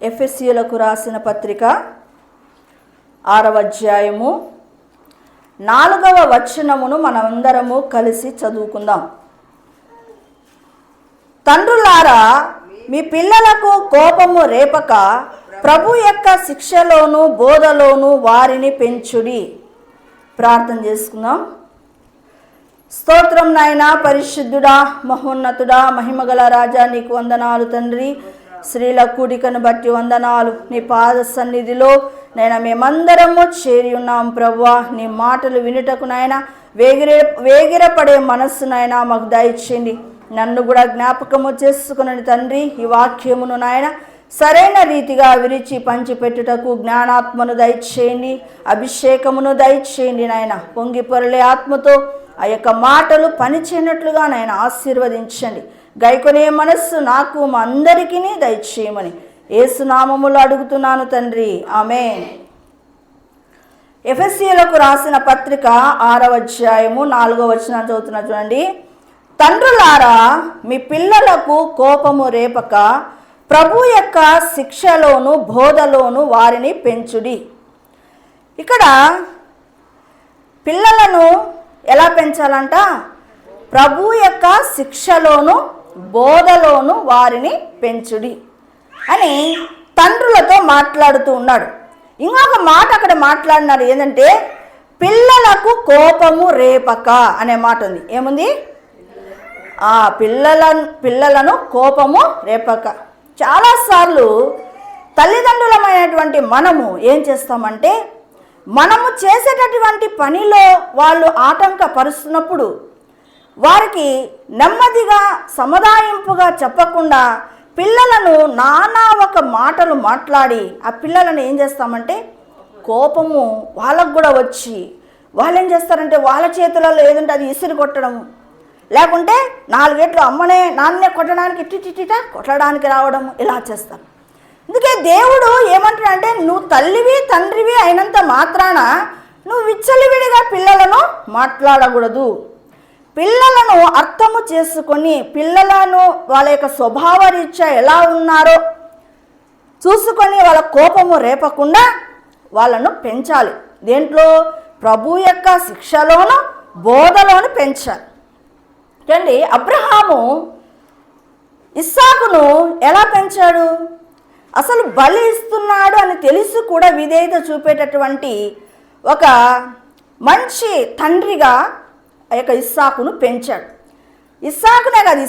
ఎఫెసీయులకు రాసిన పత్రిక 6వ అధ్యాయము 4వ వచనమును మనమందరము కలిసి చదువుకుందాం. తండ్రులారా, మీ పిల్లలకు కోపము రేపక ప్రభు యొక్క శిక్షలోను బోధలోను వారిని పెంచుడి. ప్రార్థన చేసుకుందాం. స్తోత్రం నాయనా, పరిశుద్ధుడా, మహోన్నతుడా, మహిమగల రాజా, నీకు వందనాలు తండ్రి. స్త్రీల కూడికను బట్టి వందనాలు. నీ పాద సన్నిధిలో నైనా మేమందరము చేరి ఉన్నాం ప్రభువా. నీ మాటలు వినుటకు నాయన వేగిరపడే మనస్సు నాయన మాకు దయచేయండి. నన్ను కూడా జ్ఞాపకము చేసుకుని తండ్రి, ఈ వాక్యమును నాయన సరైన రీతిగా విరిచి పంచిపెట్టుటకు జ్ఞానాత్మను దయచేయండి, అభిషేకమును దయచేయండి నాయన. పొంగి పొరలే ఆత్మతో ఆ యొక్క మాటలు పనిచేయనట్లుగా నాయన ఆశీర్వదించండి. గైకొనే మనస్సు నాకు మా అందరికీ దయచేయమని యేసు నామములో అడుగుతున్నాను తండ్రి, ఆమేన్. ఎఫెసీయులకు రాసిన పత్రిక 6వ అధ్యాయము 4వ వచనం చదువుతున్నా చూడండి. తండ్రులారా, మీ పిల్లలకు కోపము రేపక ప్రభు యొక్క శిక్షలోను బోధలోను వారిని పెంచుడి. ఇక్కడ పిల్లలను ఎలా పెంచాలంట? ప్రభు యొక్క శిక్షలోను బోధలోను వారిని పెంచుడి అని తండ్రులతో మాట్లాడుతూ ఉన్నాడు. ఇంకొక మాట అక్కడ మాట్లాడినారు, ఏంటంటే పిల్లలకు కోపము రేపక అనే మాట ఉంది. ఏముంది? పిల్లలను కోపము రేపక. చాలాసార్లు తల్లిదండ్రులమైనటువంటి మనము ఏం చేస్తామంటే, మనము చేసేటటువంటి పనిలో వాళ్ళు ఆటంకపరుస్తున్నప్పుడు వారికి నెమ్మదిగా సముదాయింపుగా చెప్పకుండా పిల్లలను నానా ఒక మాటలు మాట్లాడి ఆ పిల్లలను ఏం చేస్తామంటే కోపము వాళ్ళకు కూడా వచ్చి వాళ్ళు ఏం చేస్తారంటే వాళ్ళ చేతులలో ఏదంటే అది ఇసిరి కొట్టడము, లేకుంటే 4 ఏట్లు అమ్మనే నాన్నే కొట్టడానికి ఇట్టిటిట కొట్టడానికి రావడము, ఇలా చేస్తారు. అందుకే దేవుడు ఏమంటాడంటే, నువ్వు తల్లివి తండ్రివి అయినంత మాత్రాన నువ్వు విచ్చలవిడిగా పిల్లలను మాట్లాడకూడదు. పిల్లలను అర్థము చేసుకొని పిల్లలను వాళ్ళ యొక్క స్వభావ రీత్యా ఎలా ఉన్నారో చూసుకొని వాళ్ళ కోపము రేపకుండా వాళ్ళను పెంచాలి. దేంట్లో? ప్రభు యొక్క శిక్షలోను బోధలోను పెంచాలి. చూడండి, అబ్రహాము ఇస్సాకును ఎలా పెంచాడు? అసలు బలి ఇస్తున్నాడు అని తెలిసి కూడా విధేయత చూపేటటువంటి ఒక మంచి తండ్రిగా ఆ యొక్క ఇస్సాకును పెంచాడు. ఇస్సాకునే కాదు,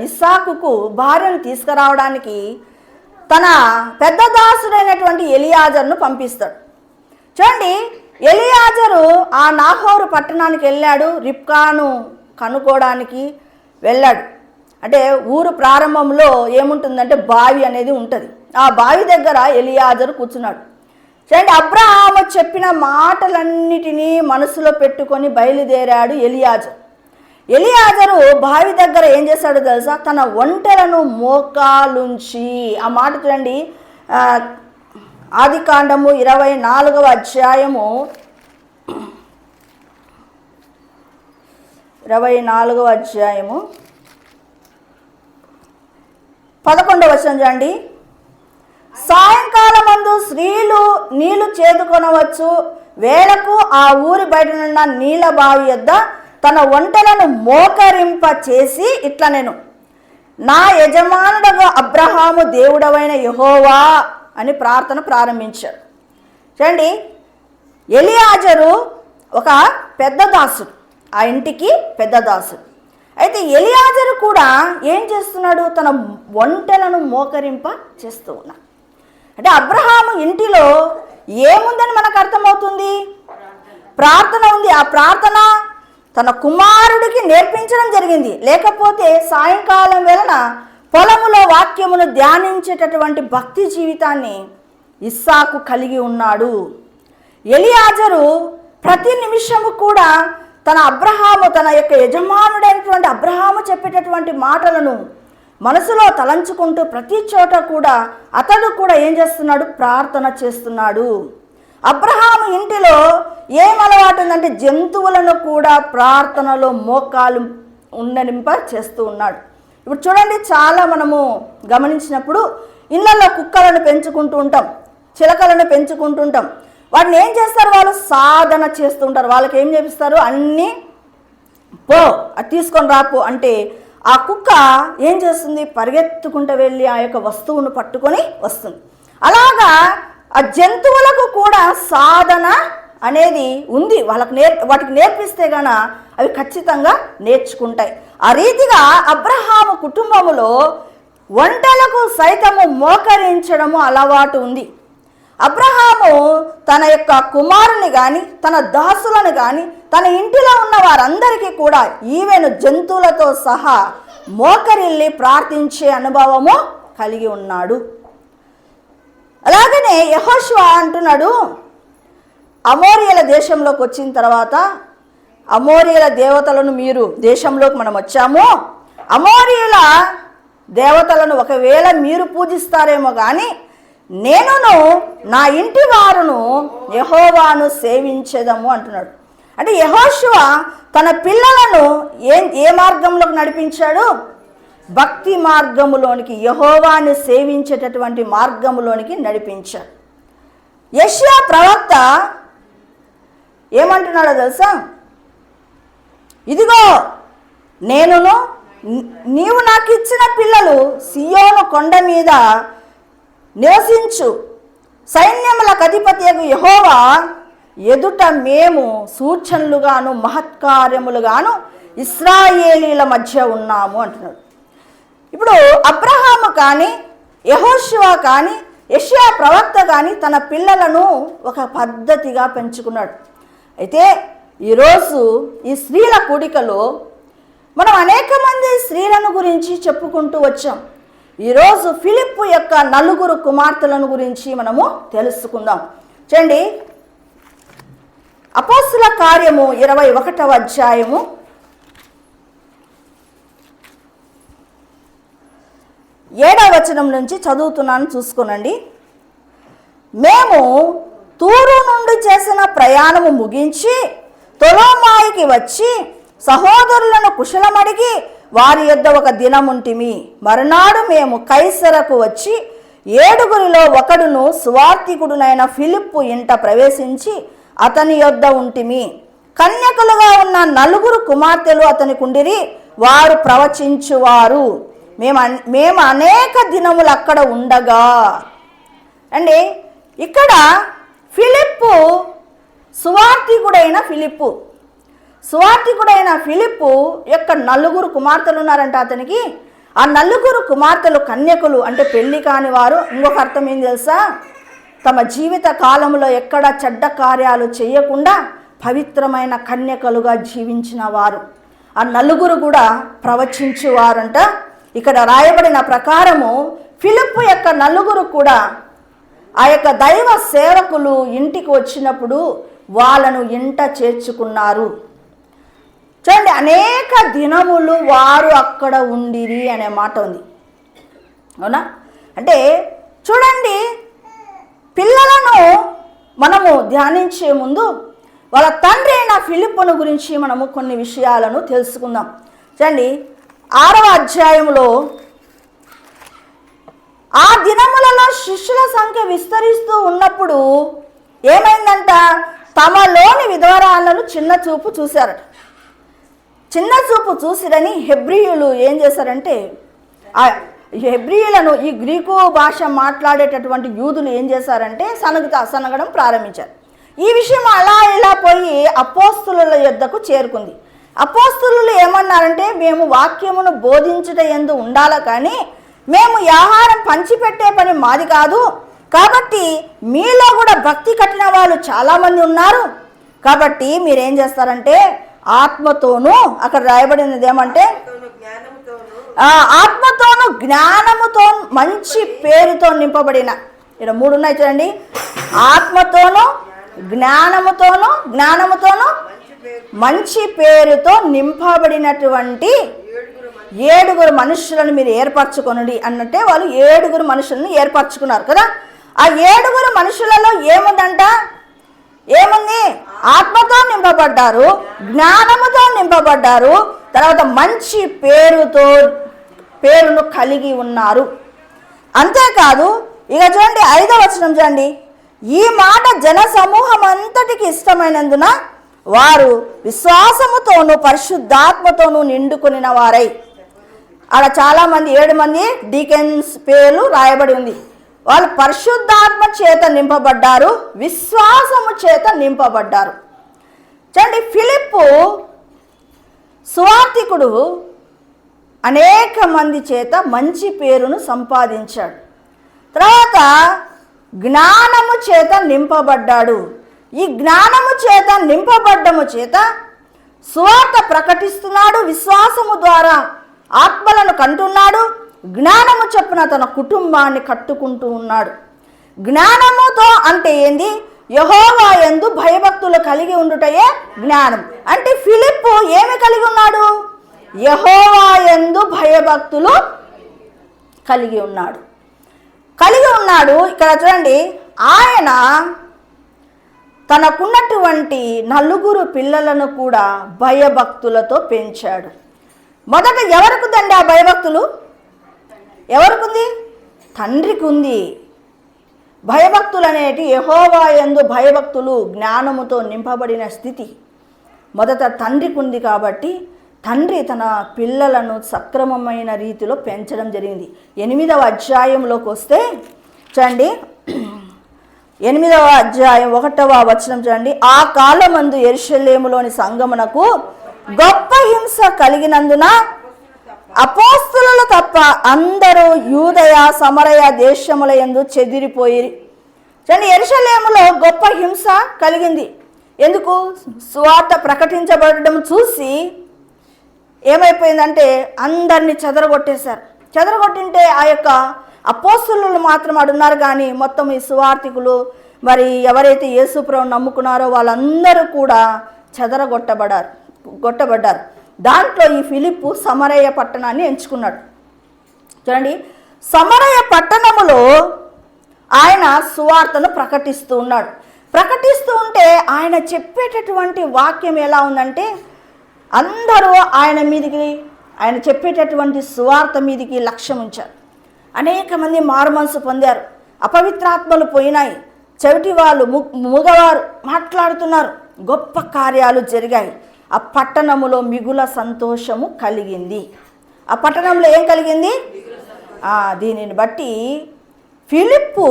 ఇస్సాకుకు భార్యను తీసుకురావడానికి తన పెద్ద దాసుడైనటువంటి ఎలియాజరును పంపిస్తాడు. చూడండి, ఎలియాజరు ఆ నాహోరు పట్టణానికి వెళ్ళాడు, రిబ్కాను కనుక్కోవడానికి వెళ్ళాడు. అంటే ఊరు ప్రారంభంలో ఏముంటుందంటే బావి అనేది ఉంటుంది. ఆ బావి దగ్గర ఎలియాజరు కూర్చున్నాడు. చూడండి, అబ్రహాము చెప్పిన మాటలన్నిటినీ మనసులో పెట్టుకొని బయలుదేరాడు ఎలియాజరు బావి దగ్గర ఏం చేశాడో తెలుసా? తన ఒంటెలను మోకాలుంచి, ఆ మాట చూడండి, ఆదికాండము 24వ అధ్యాయము 11వ వచనం చూడండి. సాయంకాలమందు స్త్రీలు నీళ్లు చేదుకొనవచ్చు, వేళకు ఆ ఊరి బయటనున్న నీళ్ళ బావి యొద్ద తన ఒంటెలను మోకరింప చేసి ఇట్లా నేను, నా యజమానుడగా అబ్రహాము దేవుడవైన యెహోవా అని ప్రార్థన ప్రారంభించాడు. చూడండి, ఎలియాజరు ఒక పెద్ద దాసుడు, ఆ ఇంటికి పెద్ద దాసుడు. అయితే ఎలియాజరు కూడా ఏం చేస్తున్నాడు? తన ఒంటెలను మోకరింప చేస్తూ ఉన్నాడు. అంటే అబ్రహాము ఇంటిలో ఏముందని మనకు అర్థమవుతుంది? ప్రార్థన ఉంది. ఆ ప్రార్థన తన కుమారుడికి నేర్పించడం జరిగింది. లేకపోతే సాయంకాలం వేళన పొలములో వాక్యమును ధ్యానించేటటువంటి భక్తి జీవితాన్ని ఇస్సాకు కలిగి ఉన్నాడు. ఎలియాజరు ప్రతి నిమిషము కూడా తన యొక్క యజమానుడైనటువంటి అబ్రహాము చెప్పేటటువంటి మాటలను మనసులో తలంచుకుంటూ ప్రతి చోట కూడా అతడు కూడా ఏం చేస్తున్నాడు? ప్రార్థన చేస్తున్నాడు. అబ్రహాము ఇంటిలో ఏం అలవాటు ఉందంటే జంతువులను కూడా ప్రార్థనలో మోకాలు ఉండనింప చేస్తూ ఉన్నాడు. ఇప్పుడు చూడండి, చాలా మనము గమనించినప్పుడు ఇళ్ళల్లో కుక్కలను పెంచుకుంటూ ఉంటాం, చిలకలను పెంచుకుంటుంటాం. వాటిని ఏం చేస్తారు? వాళ్ళు సాధన చేస్తుంటారు. వాళ్ళకి ఏం చేపిస్తారు? అన్నీ పో, అది తీసుకొని రాపో అంటే ఆ కుక్క ఏం చేస్తుంది? పరిగెత్తుకుంటూ వెళ్ళి ఆ యొక్క వస్తువును పట్టుకొని వస్తుంది. అలాగా ఆ జంతువులకు కూడా సాధన అనేది ఉంది. వాటికి నేర్పిస్తే గాన అవి ఖచ్చితంగా నేర్చుకుంటాయి. ఆ రీతిగా అబ్రహాము కుటుంబములో వంటలకు సైతము మోకరించడము అలవాటు ఉంది. అబ్రహాము తన యొక్క కుమారుని కానీ, తన దాసులను కానీ, తన ఇంటిలో ఉన్న వారందరికీ కూడా ఈవెన్ జంతువులతో సహా మోకరిల్లి ప్రార్థించే అనుభవము కలిగి ఉన్నాడు. అలాగనే యెహోషువ అంటున్నాడు, అమోరియల దేశంలోకి వచ్చిన తర్వాత అమోరియల దేవతలను మీరు దేశంలోకి మనం వచ్చాము, అమోరియల దేవతలను ఒకవేళ మీరు పూజిస్తారేమో కానీ నేనును నా ఇంటి వారును యెహోవాను సేవించెదము అంటున్నాడు. అంటే యెహోషువ తన పిల్లలను ఏ మార్గంలోకి నడిపించాడు? భక్తి మార్గములోనికి, యెహోవాను సేవించేటటువంటి మార్గములోనికి నడిపించాడు. యెషయా ప్రవక్త ఏమంటున్నాడో తెలుసా? ఇదిగో నీవు నాకు ఇచ్చిన పిల్లలు సియోను కొండ మీద నివసించు, సైన్యములకు అధిపతియగు యెహోవా ఎదుట మేము సూచనలుగాను మహత్కార్యములుగాను ఇశ్రాయేలీల మధ్య ఉన్నాము అంటున్నాడు. ఇప్పుడు అబ్రహాము కానీ, యెహోషువ కానీ, యెషయా ప్రవక్త కానీ తన పిల్లలను ఒక పద్ధతిగా పెంచుకున్నాడు. అయితే ఈరోజు ఈ స్త్రీల కూడికలో మనం అనేక మంది స్త్రీలను గురించి చెప్పుకుంటూ వచ్చాం. ఈరోజు ఫిలిప్పు యొక్క 4 కుమార్తెలను గురించి మనము తెలుసుకుందాం. చూడండి, అపోస్తుల కార్యము 21వ అధ్యాయము 7వ వచనం నుంచి చదువుతున్నాను, చూసుకోనండి. మేము తూరు నుండి చేసిన ప్రయాణము ముగించి తొలమాయికి వచ్చి సహోదరులను కుశలమడిగి వారి యొద్ద ఒక దినముంటిమి. మరునాడు మేము కైసరకు వచ్చి 7గురిలో ఒకడును సువార్తికుడునైన ఫిలిప్పు ఇంట ప్రవేశించి అతని యొద్ద ఉంటిమి. కన్యకులుగా ఉన్న 4 కుమార్తెలు అతని కుండిరి, వారు ప్రవచించువారు. మేము అనేక దినములు అక్కడ ఉండగా. అండి, ఇక్కడ ఫిలిప్పు సువార్తికుడైన ఫిలిప్పు యొక్క 4 కుమార్తెలు ఉన్నారంట అతనికి. ఆ 4 కుమార్తెలు కన్యకులు అంటే పెళ్లి కాని వారు. ఇంకొక అర్థం ఏం తెలుసా? తమ జీవిత కాలంలో ఎక్కడ చెడ్డ కార్యాలు చేయకుండా పవిత్రమైన కన్యకలుగా జీవించిన వారు. ఆ 4 కూడా ప్రవచించువారంట. ఇక్కడ రాయబడిన ప్రకారము ఫిలిప్పు యొక్క 4 కూడా ఆ యొక్క దైవ సేవకులు ఇంటికి వచ్చినప్పుడు వాళ్ళను ఇంట చేర్చుకున్నారు. చూడండి, అనేక దినములు వారు అక్కడ ఉండిరి అనే మాట ఉంది, అవునా? అంటే చూడండి, పిల్లలను మనము ధ్యానించే ముందు వాళ్ళ తండ్రి అయిన ఫిలిప్పును గురించి మనము కొన్ని విషయాలను తెలుసుకుందాం. చూడండి, 6వ అధ్యాయంలో ఆ దినములలో శిష్యుల సంఖ్య విస్తరిస్తూ ఉన్నప్పుడు ఏమైందంట? తమలోని విధవరాలను చిన్న చూపు చూశారట. చిన్న చూపు చూసిరని హెబ్రీయులు ఏం చేశారంటే, ఆ హెబ్రీయులను, ఈ గ్రీకు భాష మాట్లాడేటటువంటి యూదులు ఏం చేశారంటే సనగడం ప్రారంభించారు. ఈ విషయం అలా ఇలా పోయి అపోస్తుల యొద్దకు చేరుకుంది. అపోస్తులు ఏమన్నారంటే, మేము వాక్యమును బోధించుట యందు ఉండాలి, కానీ మేము ఈ ఆహారం పంచిపెట్టే పని మాది కాదు. కాబట్టి మీలో కూడా భక్తి కట్టిన వాళ్ళు చాలామంది ఉన్నారు. కాబట్టి మీరేం చేస్తారంటే ఆత్మతోనూ, అక్కడ రాయబడినది ఏమంటే ఆత్మతోనూ జ్ఞానముతో మంచి పేరుతో నింపబడిన, ఇక్కడ 3 ఉన్నాయి చూడండి, ఆత్మతోనూ జ్ఞానముతోనూ మంచి పేరుతో నింపబడినటువంటి 7 మనుషులను మీరు ఏర్పరచుకొనండి అన్నట్టే వాళ్ళు 7 మనుషులను ఏర్పరచుకున్నారు కదా. ఆ 7 మనుషులలో ఏముంది? ఆత్మతో నింపబడ్డారు, జ్ఞానముతో నింపబడ్డారు, తర్వాత మంచి పేరును కలిగి ఉన్నారు. అంతేకాదు ఇక చూడండి 5వ వచనం చూడండి, ఈ మాట జన సమూహం అంతటికి ఇష్టమైనందున వారు విశ్వాసముతోనూ పరిశుద్ధాత్మతోనూ నిండుకొనిన వారై. అక్కడ చాలామంది 7 మంది డీకెన్స్ పేర్లు రాయబడి ఉంది. వాళ్ళు పరిశుద్ధాత్మ చేత నింపబడ్డారు, విశ్వాసము చేత నింపబడ్డారు. చూడండి, ఫిలిప్పు సువార్తికుడు అనేక మంది చేత మంచి పేరును సంపాదించాడు. తర్వాత జ్ఞానము చేత నింపబడ్డాడు. ఈ జ్ఞానము చేత నింపబడ్డము చేత సువార్త ప్రకటిస్తున్నాడు, విశ్వాసము ద్వారా ఆత్మలను కంటున్నాడు, జ్ఞానము చొప్పున తన కుటుంబాన్ని కట్టుకుంటూ ఉన్నాడు. జ్ఞానముతో అంటే ఏంది? యెహోవా యందు భయభక్తులు కలిగి ఉండుటయే జ్ఞానం. అంటే ఫిలిప్పు ఏమి కలిగి ఉన్నాడు? యెహోవా యందు భయభక్తులు కలిగి ఉన్నాడు. ఇక్కడ చూడండి, ఆయన తనకున్నటువంటి 4 పిల్లలను కూడా భయభక్తులతో పెంచాడు. మొదట ఎవరికుందండి ఆ భయభక్తులు? ఎవరికుంది? తండ్రికి ఉంది. భయభక్తులు అనేటి యెహోవా యందు భయభక్తులు జ్ఞానముతో నింపబడిన స్థితి మొదట తండ్రికి ఉంది. కాబట్టి తండ్రి తన పిల్లలను సక్రమమైన రీతిలో పెంచడం జరిగింది. 8వ అధ్యాయంలోకి వస్తే చూడండి, 8వ అధ్యాయం 1వ వచనం చూడండి, ఆ కాలమందు యెరూషలేములోని సంఘమునకు గొప్ప హింస కలిగినందున అపోస్తలులు తప్ప అందరూ యూదయ సమరయ దేశముల యందు చెదిరిపోయి. చూడండి, యెరూషలేములో గొప్ప హింస కలిగింది. ఎందుకు? సువార్త ప్రకటించబడడం చూసి ఏమైపోయిందంటే అందరినీ చెదరగొట్టేశారు. చెదరగొట్టింటే ఆ యొక్క అపోస్తలులు మాత్రం అడున్నారు, కానీ మొత్తం ఈ సువార్తికులు మరి ఎవరైతే యేసుప్రభువును నమ్ముకున్నారో వాళ్ళందరూ కూడా గొట్టబడ్డారు. దాంట్లో ఈ ఫిలిప్పు సమరయ పట్టణాన్ని ఎంచుకున్నాడు. చూడండి, సమరయ పట్టణములో ఆయన సువార్తను ప్రకటిస్తూ ఉన్నాడు. ప్రకటిస్తూ ఉంటే ఆయన చెప్పేటటువంటి వాక్యం ఎలా ఉందంటే, అందరూ ఆయన చెప్పేటటువంటి సువార్త మీదికి లక్ష్యం ఉంచారు. అనేక మంది మారుమనసు పొందారు, అపవిత్రాత్మలు పోయినాయి, చెవిటి వాళ్ళు మూగవారు మాట్లాడుతున్నారు, గొప్ప కార్యాలు జరిగాయి. ఆ పట్టణములో మిగుల సంతోషము కలిగింది. ఆ పట్టణంలో ఏం కలిగింది? దీనిని బట్టి ఫిలిప్పు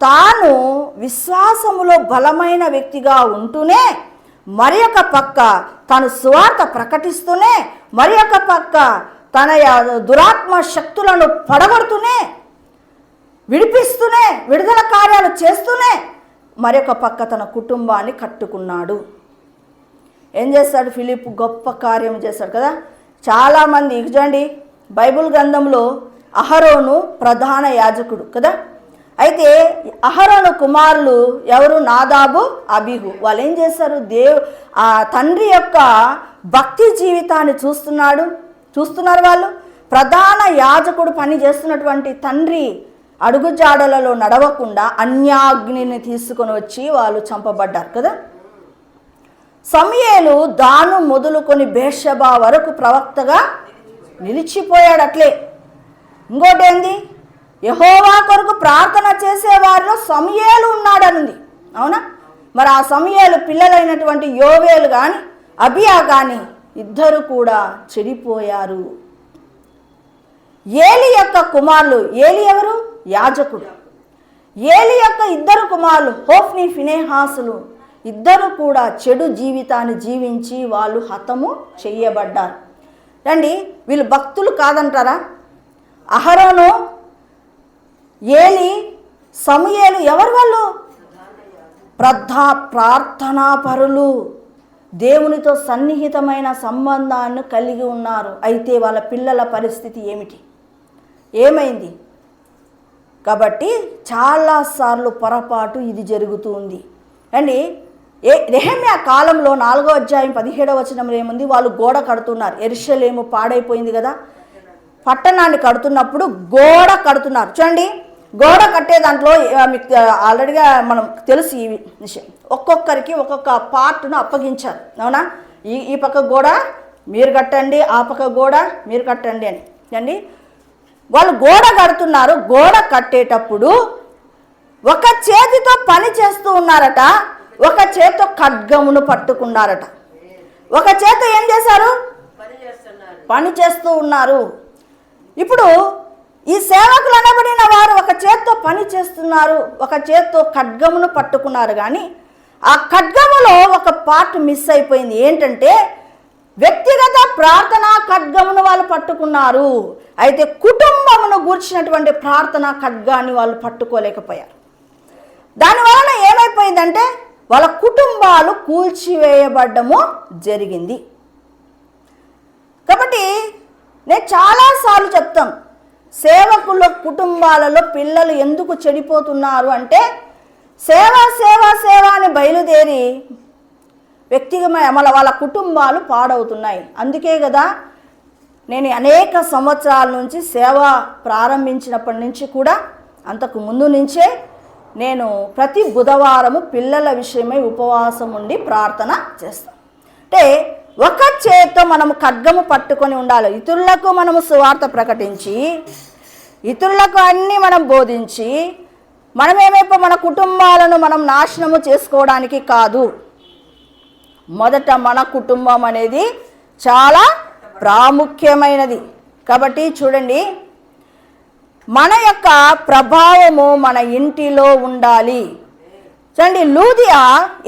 తాను విశ్వాసములో బలమైన వ్యక్తిగా ఉంటూనే మరి ఒక పక్క తను సువార్త ప్రకటిస్తూనే, మరి ఒక పక్క తన దురాత్మ శక్తులను పడగొడుతూనే, విడిపిస్తూనే, విడుదల కార్యాలు చేస్తూనే మరొక పక్క తన కుటుంబాన్ని కట్టుకున్నాడు. ఏం చేస్తాడు ఫిలిప్పు? గొప్ప కార్యం చేస్తాడు కదా. చాలామంది చూడండి, బైబిల్ గ్రంథంలో అహరోను ప్రధాన యాజకుడు కదా. అయితే అహరోను కుమారులు ఎవరు? నాదాబు, అబీహు. వాళ్ళు ఏం చేస్తారు? ఆ తండ్రి యొక్క భక్తి జీవితాన్ని చూస్తున్నారు వాళ్ళు. ప్రధాన యాజకుడు పని చేస్తున్నటువంటి తండ్రి అడుగుజాడలలో నడవకుండా అన్యాగ్నిని తీసుకొని వచ్చి వాళ్ళు చంపబడ్డారు కదా. సమూయేలు దాను మొదలుకొని బేర్షెబా వరకు ప్రవక్తగా నిలిచిపోయాడు. అట్లే ఇంకోటి ఏంది? యెహోవా కొరకు ప్రార్థన చేసేవారిలో సమూయేలు ఉన్నాడనుంది. అవునా? మరి ఆ సమూయేలు పిల్లలైనటువంటి యోవేలు కానీ అబియా కానీ ఇద్దరు కూడా చెడిపోయారు. ఏలి యొక్క కుమారులు, ఏలి ఎవరు? యాజకుడు. ఏలి యొక్క 2 కుమారులు హోఫ్ని, ఫినెహాసులు ఇద్దరు కూడా చెడు జీవితాన్ని జీవించి వాళ్ళు హతము చెయ్యబడ్డారు. రండి, వీళ్ళు భక్తులు కాదంటారా? అహరోను, ఏలి, సమూయేలు ఎవరు? వాళ్ళు ప్రార్థనా పరులు, దేవునితో సన్నిహితమైన సంబంధాన్ని కలిగి ఉన్నారు. అయితే వాళ్ళ పిల్లల పరిస్థితి ఏమైంది? కాబట్టి చాలాసార్లు పొరపాటు ఇది జరుగుతూ ఉంది అండి. నెహెమ్యా కాలంలో 4వ అధ్యాయం 17వ వచనంలో ఏముంది? వాళ్ళు గోడ కడుతున్నారు. యెరూషలేము పాడైపోయింది కదా. పట్టణాన్ని కడుతున్నప్పుడు గోడ కడుతున్నారు. చూడండి, గోడ కట్టే దాంట్లో మీకు ఆల్రెడీగా మనం తెలుసు ఈ విషయం. ఒక్కొక్కరికి ఒక్కొక్క పార్ట్ను అప్పగించారు. అవునా? ఈ పక్క గోడ మీరు కట్టండి, ఆ పక్క గోడ మీరు కట్టండి అని. అండి, వాళ్ళు గోడ కడుతున్నారు. గోడ కట్టేటప్పుడు ఒక చేతితో పని చేస్తూ ఉన్నారట, ఒక చేతితో ఖడ్గమును పట్టుకున్నారట. ఒక చేత ఏం చేశారు? పని చేస్తూ ఉన్నారు. ఇప్పుడు ఈ సేవకులు అనబడిన వారు ఒక చేత్తో పని చేస్తున్నారు, ఒక చేత్తో ఖడ్గమును పట్టుకున్నారు. కానీ ఆ ఖడ్గములో ఒక పార్ట్ మిస్ అయిపోయింది. ఏంటంటే వ్యక్తిగత ప్రార్థనా ఖడ్గమును వాళ్ళు పట్టుకున్నారు, అయితే కుటుంబమును గూర్చినటువంటి ప్రార్థనా ఖడ్గాన్ని వాళ్ళు పట్టుకోలేకపోయారు. దానివలన ఏమైపోయిందంటే వాళ్ళ కుటుంబాలు కూల్చివేయబడ్డము జరిగింది. కాబట్టి నేను చాలాసార్లు చెప్తాను, సేవకుల కుటుంబాలలో పిల్లలు ఎందుకు చెడిపోతున్నారు అంటే సేవ సేవ సేవ అని బయలుదేరి వ్యక్తిగతమైన వాళ్ళ కుటుంబాలు పాడవుతున్నాయి. అందుకే కదా నేను అనేక సంవత్సరాల నుంచి సేవ ప్రారంభించినప్పటి నుంచి కూడా, అంతకు ముందు నుంచే నేను ప్రతి బుధవారము పిల్లల విషయమై ఉపవాసం ఉండి ప్రార్థన చేస్తాను. అంటే ఒక చేత్తో మనము ఖడ్గము పట్టుకొని ఉండాలి. ఇతరులకు మనము సువార్త ప్రకటించి, ఇతరులకు అన్నీ మనం బోధించి, మనమేమైపో మన కుటుంబాలను మనం నాశనము చేసుకోవడానికి కాదు. మొదట మన కుటుంబం అనేది చాలా ప్రాముఖ్యమైనది. కాబట్టి చూడండి, మన యొక్క ప్రభావము మన ఇంటిలో ఉండాలి. చూడండి, లూదియా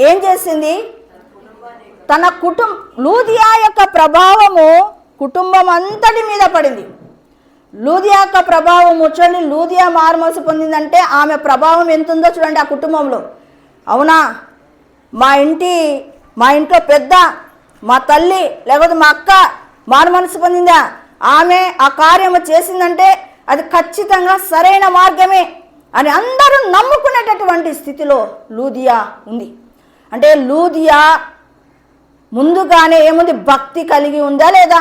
ఏం చేసింది? తన లూదియా యొక్క ప్రభావము కుటుంబం అంతటి మీద పడింది. లూదియా యొక్క ప్రభావము చూడండి, లూదియా మారుమనసు పొందిందంటే ఆమె ప్రభావం ఎంత ఉందో చూడండి ఆ కుటుంబంలో. అవునా, మా ఇంట్లో పెద్ద, మా తల్లి లేకపోతే మా అక్క మారుమనసు పొందిందా, ఆమె ఆ కార్యము చేసిందంటే అది ఖచ్చితంగా సరైన మార్గమే అని అందరూ నమ్ముకునేటటువంటి స్థితిలో లూదియా ఉంది. అంటే లూదియా ముందుగానే ఏముంది? భక్తి కలిగి ఉందా లేదా?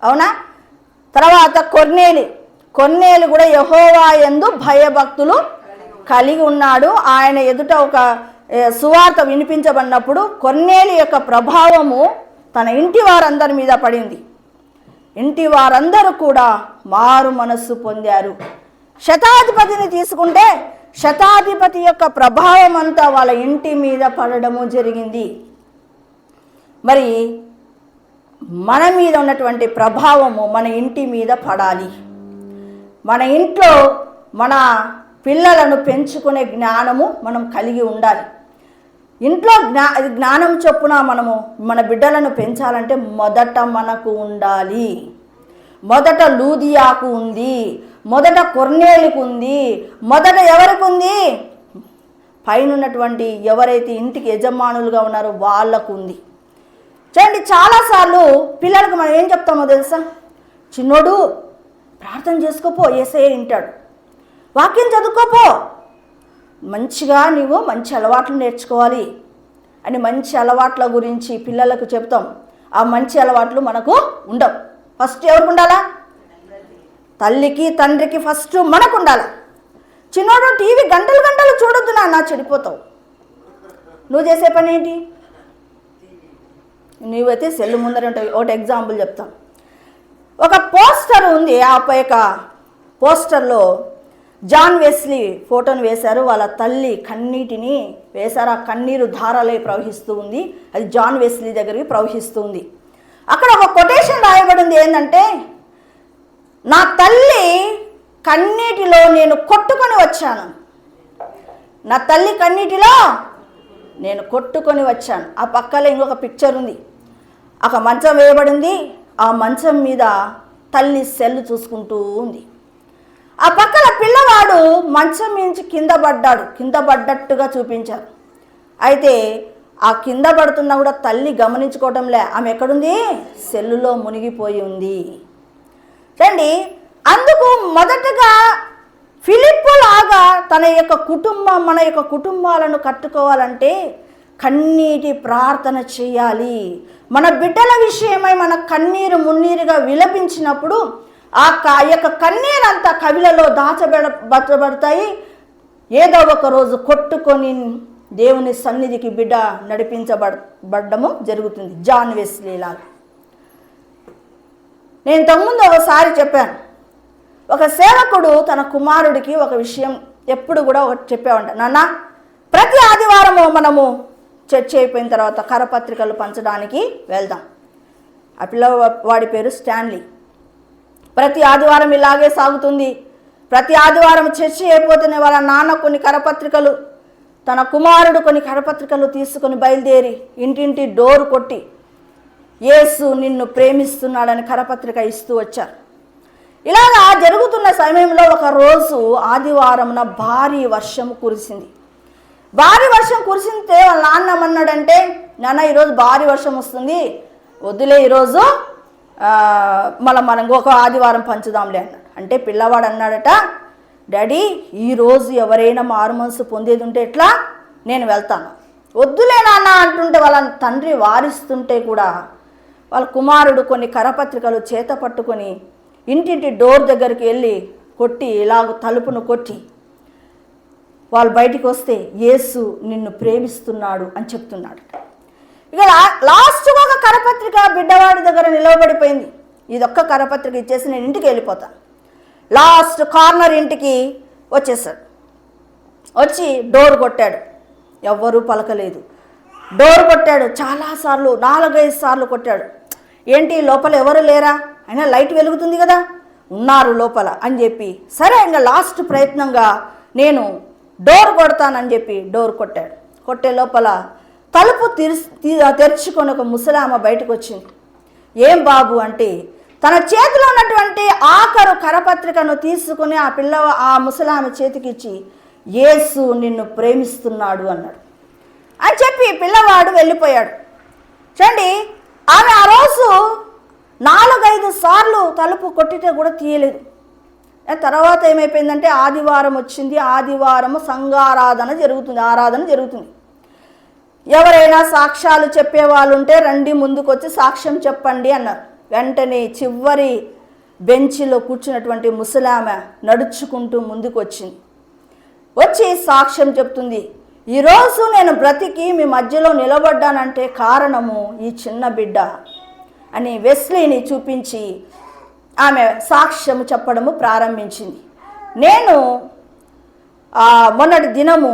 అవునా. తర్వాత కొర్నేలి కూడా యెహోవా యందు భయభక్తులు కలిగి ఉన్నాడు. ఆయన ఎదుట ఒక సువార్త వినిపించబడినప్పుడు కొర్నేలి యొక్క ప్రభావము తన ఇంటి వారందరి మీద పడింది. ఇంటి వారందరూ కూడా మారు మనస్సు పొందారు. శతాధిపతిని తీసుకుంటే శతాధిపతి యొక్క ప్రభావం అంతా వాళ్ళ ఇంటి మీద పడడము జరిగింది. మరి మన మీద ఉన్నటువంటి ప్రభావము మన ఇంటి మీద పడాలి. మన ఇంట్లో మన పిల్లలను పెంచుకునే జ్ఞానము మనం కలిగి ఉండాలి. ఇంట్లో జ్ఞానం చొప్పున మనము మన బిడ్డలను పెంచాలంటే మొదట మనకు ఉండాలి. మొదట లూదియాకు ఉంది, మొదట కొర్నేలికి ఉంది, మొదట ఎవరికి ఉంది? పైన ఉన్నటువంటి ఎవరైతే ఇంటికి యజమానులుగా ఉన్నారో వాళ్ళకు ఉంది. చూడండి, చాలాసార్లు పిల్లలకు మనం ఏం చెప్తామో తెలుసా? చిన్నోడు ప్రార్థన చేసుకోపో, యేసయ్య వింటాడు. వాక్యం చదువుకోపో, మంచిగా నీవు మంచి అలవాట్లు నేర్చుకోవాలి అని మంచి అలవాట్ల గురించి పిల్లలకు చెప్తాం. ఆ మంచి అలవాట్లు మనకు ఉండవు. ఫస్ట్ ఎవరికి ఉండాలా? తల్లికి తండ్రికి ఫస్ట్ మనకు ఉండాలి. చిన్నోడు టీవీ గంటలు గంటలు చూడొద్దు నాన్న, చెడిపోతావు. నువ్వు చేసే పని ఏంటి? నువ్వైతే సెల్ ముందర ఉంటావు. ఒకటి ఎగ్జాంపుల్ చెప్తాను. ఒక పోస్టర్ ఉంది, ఆ యొక్క పోస్టర్లో జాన్ వెస్లీ ఫోటోను వేశారు. వాళ్ళ తల్లి కన్నీటిని వేశారు. ఆ కన్నీరు ధారలే ప్రవహిస్తూ ఉంది. అది జాన్ వెస్లీ దగ్గరికి ప్రవహిస్తూ ఉంది. అక్కడ ఒక కొటేషన్ రాయబడింది, ఏంటంటే నా తల్లి కన్నీటిలో నేను కొట్టుకొని వచ్చాను. నా తల్లి కన్నీటిలో నేను కొట్టుకొని వచ్చాను. ఆ పక్కలో ఇంకొక పిక్చర్ ఉంది. ఒక మంచం వేయబడింది. ఆ మంచం మీద తల్లి సెల్ చూసుకుంటూ ఉంది. ఆ పక్కన పిల్లవాడు మంచం నుంచి కింద పడ్డట్టుగా చూపించారు. అయితే ఆ కింద పడుతున్నా కూడా తల్లి గమనించుకోవటంలే. ఆమె ఎక్కడుంది? సెల్లులో మునిగిపోయి ఉంది. రండి, అందుకు మొదటగా ఫిలిప్పు లాగా తన యొక్క కుటుంబం, మన యొక్క కుటుంబాలను కట్టుకోవాలంటే కన్నీటి ప్రార్థన చేయాలి. మన బిడ్డల విషయమై మన కన్నీరు మున్నీరుగా విలపించినప్పుడు ఆ యొక్క కన్నీరంతా కవిలలో దాచబడతాయి. ఏదో ఒక రోజు కొట్టుకొని దేవుని సన్నిధికి బిడ్డ నడిపించబడము జరుగుతుంది. జాన్ వెస్లీ లాగా. నేను ఇంతకుముందు ఒకసారి చెప్పాను, ఒక సేవకుడు తన కుమారుడికి ఒక విషయం ఎప్పుడు కూడా ఒకటి చెప్పేవాడు, నాన్న ప్రతి ఆదివారము మనము చర్చ అయిపోయిన తర్వాత కరపత్రికలు పంచడానికి వెళ్దాం. ఆ పిల్లవాడి పేరు స్టాన్లీ. ప్రతి ఆదివారం ఇలాగే సాగుతుంది. ప్రతి ఆదివారం చర్చ అయిపోతేనే వాళ్ళ నాన్న కొన్ని కరపత్రికలు, తన కుమారుడు కొన్ని కరపత్రికలు తీసుకొని బయలుదేరి ఇంటింటి డోరు కొట్టి యేసు నిన్ను ప్రేమిస్తున్నాడని కరపత్రిక ఇస్తూ వచ్చారు. ఇలాగా జరుగుతున్న సమయంలో ఒక రోజు ఆదివారంన భారీ వర్షం కురిసింది. భారీ వర్షం కురిసింటే వాళ్ళ నాన్న ఏమన్నాడంటే, నాన్న ఈరోజు భారీ వర్షం వస్తుంది, వద్దులే ఈరోజు మనం ఇంకొక ఆదివారం పంచుదాంలే అన్నాడు. అంటే పిల్లవాడు అన్నాడట, డాడీ ఈరోజు ఎవరైనా మారు మనసు పొందేది ఉంటే ఎట్లా, నేను వెళ్తాను. వద్దులే నాన్న అంటుంటే వాళ్ళ తండ్రి వారిస్తుంటే కూడా వాళ్ళ కుమారుడు కొన్ని కరపత్రికలు చేత పట్టుకొని ఇంటింటి డోర్ దగ్గరికి వెళ్ళి కొట్టి, ఇలాగ తలుపును కొట్టి వాళ్ళు బయటికి వస్తే యేసు నిన్ను ప్రేమిస్తున్నాడు అని చెప్తున్నాడు. ఇక లాస్ట్గా ఒక కరపత్రిక బిడ్డవాడి దగ్గర నిలవబడిపోయింది. ఇదొక్క కరపత్రిక ఇచ్చేసి నేను ఇంటికి వెళ్ళిపోతాను. లాస్ట్ కార్నర్ ఇంటికి వచ్చేసాడు. వచ్చి డోర్ కొట్టాడు, ఎవ్వరూ పలకలేదు. డోర్ కొట్టాడు చాలాసార్లు, 4-5 సార్లు కొట్టాడు. ఏంటి లోపల ఎవరు లేరా, అయినా లైట్ వెలుగుతుంది కదా, ఉన్నారు లోపల అని చెప్పి, సరే ఇంకా లాస్ట్ ప్రయత్నంగా నేను డోర్ కొడతానని చెప్పి డోర్ కొట్టాడు. కొట్టే లోపల తలుపు తెరుచుకొని ఒక ముసలామ బయటకు వచ్చింది. ఏం బాబు అంటే, తన చేతిలో ఉన్నటువంటి ఆఖరు కరపత్రికను తీసుకుని ఆ ముసలామ చేతికి ఇచ్చి యేసు నిన్ను ప్రేమిస్తున్నాడు అన్నాడు అని చెప్పి పిల్లవాడు వెళ్ళిపోయాడు. చూడండి, ఆమె ఆ రోజు 4-5 సార్లు తలుపు కొట్టితే కూడా తీయలేదు. తర్వాత ఏమైపోయిందంటే ఆదివారం వచ్చింది. ఆదివారము సంఘారాధన జరుగుతుంది. ఎవరైనా సాక్ష్యాలు చెప్పేవాళ్ళు ఉంటే రండి ముందుకు వచ్చి సాక్ష్యం చెప్పండి అన్నారు. వెంటనే చివరి బెంచిలో కూర్చున్నటువంటి ముసలామె నడుచుకుంటూ ముందుకు వచ్చింది. వచ్చి సాక్ష్యం చెప్తుంది, ఈరోజు నేను బ్రతికి మీ మధ్యలో నిలబడ్డానంటే కారణము ఈ చిన్న బిడ్డ అని వెస్లీని చూపించి ఆమె సాక్ష్యం చెప్పడము ప్రారంభించింది. నేను మొన్నటి దినము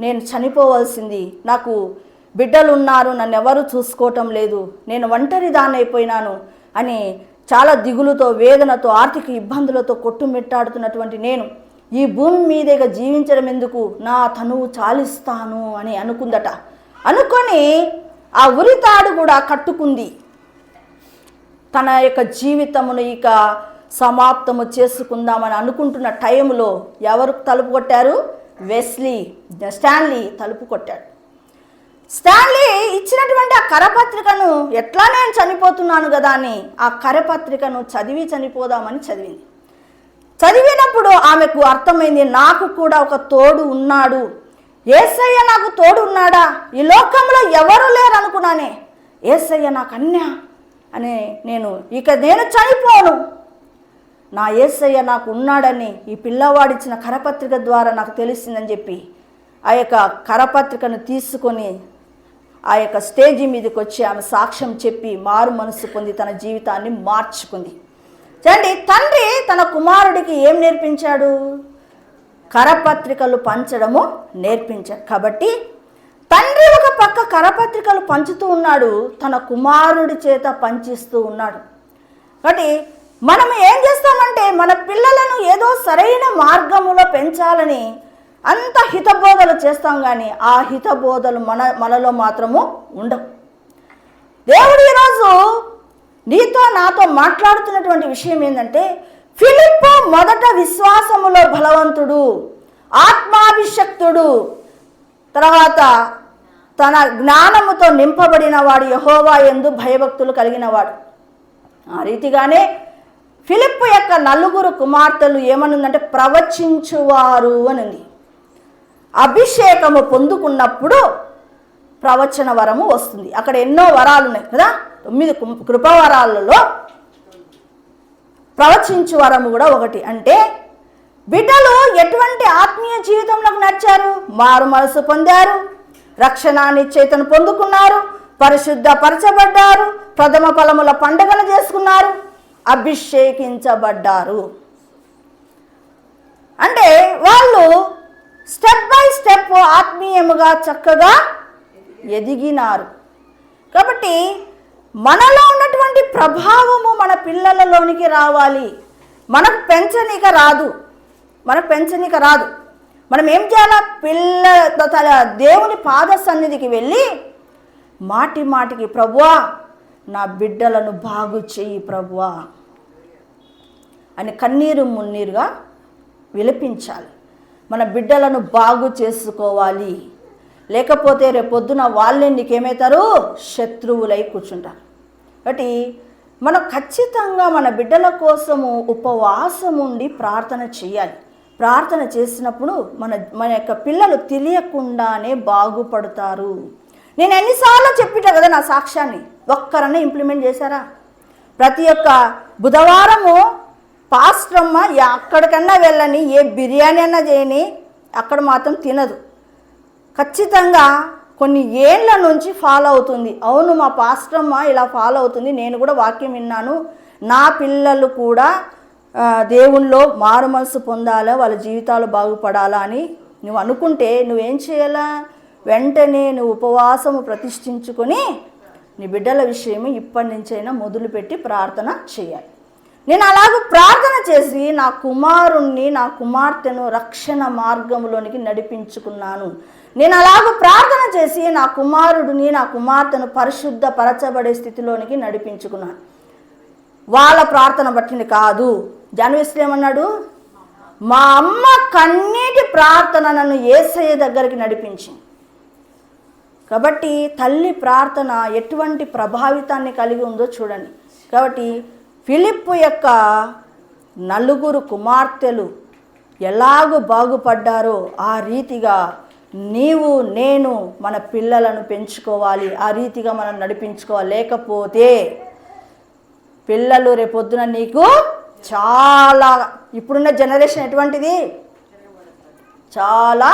నేను చనిపోవలసింది, నాకు బిడ్డలు ఉన్నారు, నన్ను ఎవరు చూసుకోవటం లేదు, నేను ఒంటరి దాన్ని అయిపోయినాను అని చాలా దిగులుతో, వేదనతో, ఆర్థిక ఇబ్బందులతో కొట్టుమిట్టాడుతున్నటువంటి నేను ఈ భూమి మీదేగా జీవించడం ఎందుకు, నా తనువు చాలిస్తాను అని అనుకుందట. అనుకొని ఆ ఉరితాడు కూడా కట్టుకుంది. తన యొక్క జీవితమును ఇక సమాప్తము చేసుకుందామని అనుకుంటున్న టైంలో ఎవరు తలుపు కొట్టారు? స్టాన్లీ తలుపు కొట్టాడు. స్టాన్లీ ఇచ్చినటువంటి ఆ కరపత్రికను ఎట్లా నేను చనిపోతున్నాను కదా అని ఆ కరపత్రికను చదివి చనిపోదామని చదివింది. చదివినప్పుడు ఆమెకు అర్థమైంది, నాకు కూడా ఒక తోడు ఉన్నాడు, యేసయ్య నాకు తోడు ఉన్నాడా, ఈ లోకంలో ఎవరు లేరు అనుకున్నానే, యేసయ్య నాకు అన్యా అని నేను చనిపోను, నా యేసయ్య నాకు ఉన్నాడని ఈ పిల్లవాడిచ్చిన కరపత్రిక ద్వారా నాకు తెలిసిందని చెప్పి ఆ యొక్క కరపత్రికను తీసుకొని ఆ యొక్క స్టేజీ మీదకి వచ్చి ఆమె సాక్ష్యం చెప్పి మారు మనసు పొంది తన జీవితాన్ని మార్చుకుంది. చూడండి, తండ్రి తన కుమారుడికి ఏం నేర్పించాడు? కరపత్రికలు పంచడము నేర్పించాడు. కాబట్టి తండ్రి ఒక పక్క కరపత్రికలు పంచుతూ ఉన్నాడు, తన కుమారుడి చేత పంచిస్తూ ఉన్నాడు. కాబట్టి మనం ఏం చేస్తామంటే మన పిల్లలను ఏదో సరైన మార్గములో పెంచాలని అంత హితబోధలు చేస్తాం, కానీ ఆ హితబోధలు మనలో మాత్రము ఉండవు. దేవుడు ఈరోజు నీతో నాతో మాట్లాడుతున్నటువంటి విషయం ఏంటంటే, ఫిలిప్పు మొదట విశ్వాసములో బలవంతుడు, ఆత్మాభిషక్తుడు, తర్వాత తన జ్ఞానముతో నింపబడిన వాడు, యెహోవా యందు భయభక్తులు కలిగినవాడు. ఆ రీతిగానే ఫిలిప్పు యొక్క 4 కుమార్తెలు ఏమనుందంటే ప్రవచించువారు అని. అభిషేకము పొందుకున్నప్పుడు ప్రవచన వరము వస్తుంది. అక్కడ ఎన్నో వరాలు ఉన్నాయి కదా, 9 కృపవరాలలో ప్రవచించు వరము కూడా ఒకటి. అంటే బిడ్డలు ఎటువంటి ఆత్మీయ జీవితంలోకి నడిచారు? మారు మనసు పొందారు, రక్షణ నిశ్చయితను పొందుకున్నారు, పరిశుద్ధపరచబడ్డారు, ప్రథమ ఫలముల పండుగలు చేసుకున్నారు, అభిషేకించబడ్డారు. వైపు ఆత్మీయముగా చక్కగా ఎదిగినారు. కాబట్టి మనలో ఉన్నటువంటి ప్రభావము మన పిల్లలలోనికి రావాలి. మనకు పెంచనీక రాదు. మనం ఏం చేయాలా? దేవుని పాద సన్నిధికి వెళ్ళి మాటికి ప్రభువా నా బిడ్డలను బాగు చెయ్యి ప్రభువా అని కన్నీరు మున్నీరుగా విలపించాలి. మన బిడ్డలను బాగు చేసుకోవాలి. లేకపోతే రేపొద్దున వాళ్ళే నీకేమవుతారు? శత్రువులై కూర్చుంటారు. కాబట్టి మనం ఖచ్చితంగా మన బిడ్డల కోసము ఉపవాసం ఉండి ప్రార్థన చేయాలి. ప్రార్థన చేసినప్పుడు మన యొక్క పిల్లలు తెలియకుండానే బాగుపడతారు. నేను ఎన్నిసార్లు చెప్పిటా కదా నా సాక్ష్యాన్ని, ఒక్కరనే ఇంప్లిమెంట్ చేశారా? ప్రతి ఒక్క బుధవారము పాస్టర్ అమ్మ ఎక్కడికన్నా వెళ్ళని, ఏ బిర్యానీ అన్నా చేయని, అక్కడ మాత్రం తినదు. ఖచ్చితంగా కొన్ని ఏళ్ళ నుంచి ఫాలో అవుతుంది. అవును, మా పాస్టర్ అమ్మ ఇలా ఫాలో అవుతుంది, నేను కూడా వాక్యం విన్నాను, నా పిల్లలు కూడా దేవుళ్ళో మారు మనసు పొందాలా, వాళ్ళ జీవితాలు బాగుపడాలా అని నువ్వు అనుకుంటే నువ్వేం చేయాలా? వెంటనే నువ్వు ఉపవాసము ప్రతిష్ఠించుకొని నీ బిడ్డల విషయం ఇప్పటి నుంచైనా మొదలుపెట్టి ప్రార్థన చేయాలి. నేను అలాగ ప్రార్థన చేసి నా కుమారుణ్ణి, నా కుమార్తెను రక్షణ మార్గంలోనికి నడిపించుకున్నాను. నేను అలాగ ప్రార్థన చేసి నా కుమారుడిని, నా కుమార్తెను పరిశుద్ధ పరచబడే స్థితిలోనికి నడిపించుకున్నాను. వాళ్ళ ప్రార్థన బట్టిని కాదు. జాన్వేస్లు ఏమన్నాడు? మా అమ్మ కన్నీటి ప్రార్థన నన్ను యేసయ్య దగ్గరికి నడిపించింది. కాబట్టి తల్లి ప్రార్థన ఎటువంటి ప్రభావితాన్ని కలిగి ఉందో చూడండి. కాబట్టి ఫిలిప్పు యొక్క 4 కుమార్తెలు ఎలాగూ బాగుపడ్డారో ఆ రీతిగా నీవు నేను మన పిల్లలను పెంచుకోవాలి, ఆ రీతిగా మనం నడిపించుకోవాలి. లేకపోతే పిల్లలు రేపొద్దున నీకు చాలా, ఇప్పుడున్న జనరేషన్ ఎటువంటిది? చాలా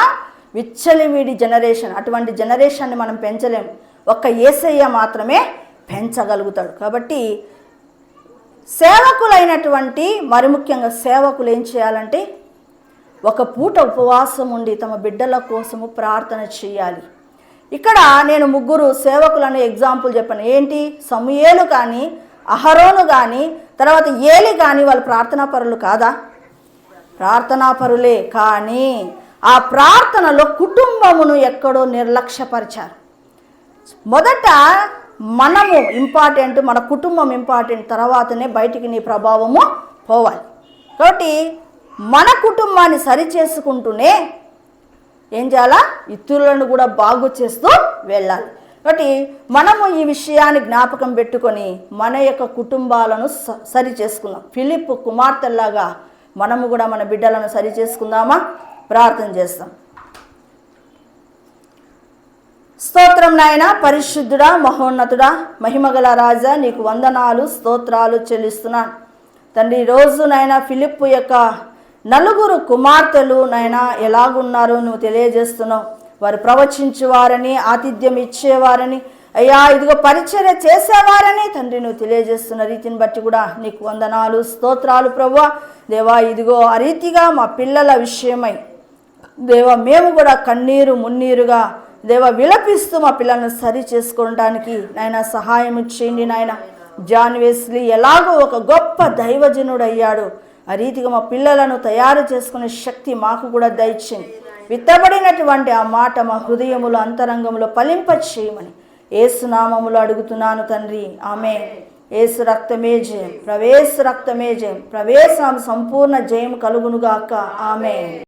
విచ్చలివిడి జనరేషన్. అటువంటి జనరేషన్ని మనం పెంచలేము. ఒక్క యేసయ్య మాత్రమే పెంచగలుగుతాడు. కాబట్టి సేవకులైనటువంటి, మరి ముఖ్యంగా సేవకులు ఏం చేయాలంటే ఒక పూట ఉపవాసం ఉండి తమ బిడ్డల కోసము ప్రార్థన చేయాలి. ఇక్కడ నేను 3 సేవకులను ఎగ్జాంపుల్ చెప్పాను. ఏంటి? సమూయేలు కానీ, అహరోను కానీ, తర్వాత ఏలి కానీ వాళ్ళు ప్రార్థనాపరులు కాదా? ప్రార్థనాపరులే. కానీ ఆ ప్రార్థనలో కుటుంబమును ఎక్కడో నిర్లక్ష్యపరిచారు. మొదట మనము ఇంపార్టెంట్, మన కుటుంబం ఇంపార్టెంట్, తర్వాతనే బయటికి నీ ప్రభావము పోవాలి. కాబట్టి మన కుటుంబాన్ని సరిచేసుకుంటూనే ఏం చేయాలా? ఇతరులను కూడా బాగు చేస్తూ వెళ్ళాలి. కాబట్టి మనము ఈ విషయాన్ని జ్ఞాపకం పెట్టుకొని మన యొక్క కుటుంబాలను సరి చేసుకుందాం. ఫిలిప్పు కుమార్తెలాగా మనము కూడా మన బిడ్డలను సరి చేసుకుందామా? ప్రార్థన చేస్తాం. స్తోత్రం నాయన, పరిశుద్ధుడా, మహోన్నతుడా, మహిమగల రాజా, నీకు వందనాలు, స్తోత్రాలు చెల్లిస్తున్నాను తండ్రి. ఈరోజు నాయన ఫిలిప్పు యొక్క 4 కుమార్తెలు నాయన ఎలాగున్నారో నువ్వు తెలియజేస్తున్నావు. వారు ప్రవచించేవారని, ఆతిథ్యం ఇచ్చేవారని, అయ్యా ఇదిగో పరిచర్య చేసేవారని తండ్రి నువ్వు తెలియజేస్తున్న రీతిని బట్టి కూడా నీకు వందనాలు, స్తోత్రాలు ప్రభువా. దేవా ఇదిగో ఆ రీతిగా మా పిల్లల విషయమై దేవా మేము కూడా కన్నీరు మున్నీరుగా దేవా విలపిస్తూ మా పిల్లలను సరి చేసుకోవడానికి నాయన సహాయం చేయండి నాయన. జాన్ వెస్లీ ఎలాగో ఒక గొప్ప దైవజనుడు అయ్యాడు, ఆ రీతిగా మా పిల్లలను తయారు చేసుకునే శక్తి మాకు కూడా దయచేయండి. విత్తబడినటువంటి ఆ మాట మా హృదయములో, అంతరంగంలో ఫలింప చేయమని యేసు నామములో అడుగుతున్నాను తండ్రి. ఆమేన్. యేసు రక్తమే జయం, ప్రవేశ రక్తమే జయం, ప్రవేశ సంపూర్ణ జయం కలుగునుగాక. ఆమేన్.